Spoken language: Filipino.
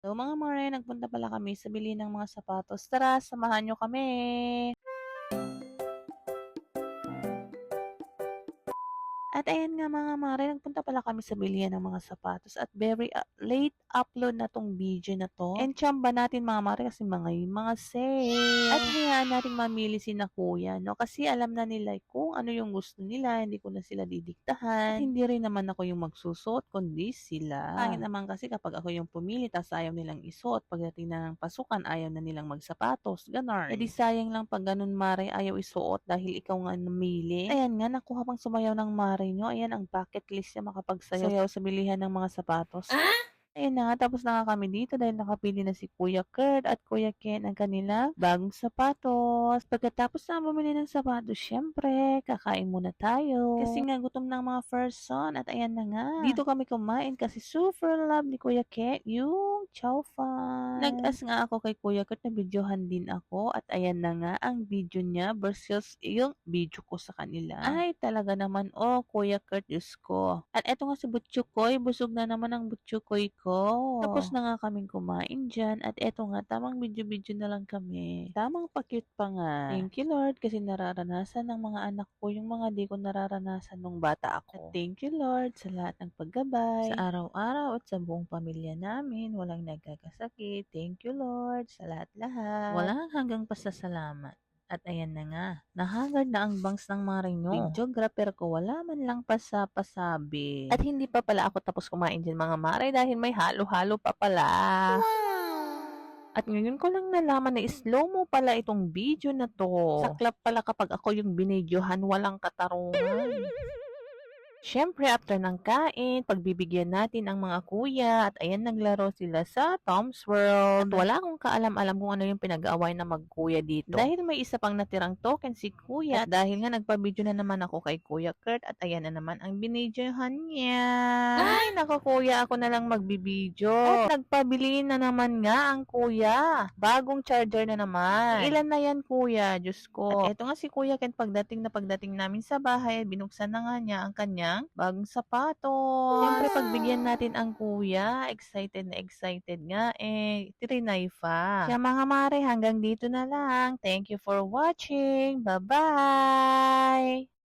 So mga mare, nagpunta pala kami sa bili ng mga sapatos. Tara, samahan nyo kami! At ayan nga mga mare, nagpunta pala kami sa bilihan ng mga sapatos at very late upload na tong video na to. And tsamba natin mga mare kasi mga sale. At hayaan natin mamili si na kuya, no? Kasi alam na nila kung ano yung gusto nila, hindi ko na sila didiktahan. At hindi rin naman ako yung magsusot, kundi sila. Pangit naman kasi kapag ako yung pumili, tas ayaw nilang isuot. Pagdating na ng pasukan, ayaw na nilang magsapatos. Ganon. E di sayang lang pag ganun mare, ayaw isuot dahil ikaw nga namili. Ayan nga, nakuha pang sumayaw ng mare nyo. Ayan ang bucket list niya makapagsayaw sa bilihan ng mga sapatos. Ayun na nga, tapos na nga kami dito dahil nakapili na si Kuya Kurt at Kuya Ken ang kanilang bagong sapatos. Pagkatapos na bumili ng sapatos, syempre, kakain muna tayo. Kasi nga gutom ng mga first son at ayan na nga. Dito kami kumain kasi super love ni Kuya Ken yung chow fan. Nag-as nga ako kay Kuya Kurt na videohan din ako at ayan na nga ang video niya versus yung video ko sa kanila. Ay, talaga naman, oh, Kuya Kurt, Diyos ko. At eto nga si Butchukoy, busog na naman ang Butchukoy ko. Tapos na nga kaming kumain dyan at eto nga, tamang video-video na lang kami. Tamang pa-cute pa nga. Thank you Lord kasi nararanasan ng mga anak ko yung mga di ko nararanasan nung bata ako. At thank you Lord sa lahat ng paggabay. Sa araw-araw at sa buong pamilya namin, walang nagkakasakit. Thank you Lord sa lahat-lahat. Walang hanggang pasasalamat. At ayan na nga, nahagard na ang bangs ng mga rinyo. Videographer ko wala man lang pasabi. At hindi pa pala ako tapos kumain dyan mga mare dahil may halo-halo pa pala. At ngayon ko lang nalaman na slow mo pala itong video na to. Saklap pala kapag ako yung binidyohan, walang katarungan. Siyempre, after ng kain, pagbibigyan natin ang mga kuya at ayan naglaro sila sa Tom's World. At wala akong kaalam-alam kung ano yung pinag-aaway na magkuya dito. Dahil may isa pang natirang token si kuya at dahil nga nagpa-video na naman ako kay Kuya Kurt at ayan na naman ang binidyohan niya. Ay, naku kuya, ako na lang magbibidyo. At nagpabili na naman nga ang kuya. Bagong charger na naman. Ilan na yan kuya? Diyos ko. At eto nga si Kuya Ken pagdating namin sa bahay, binuksan na nga niya ang kanyang bagong sapatos. Siyempre, pagbigyan natin ang kuya, excited na excited nga, trinay pa. Kaya mga mare, hanggang dito na lang. Thank you for watching. Bye-bye!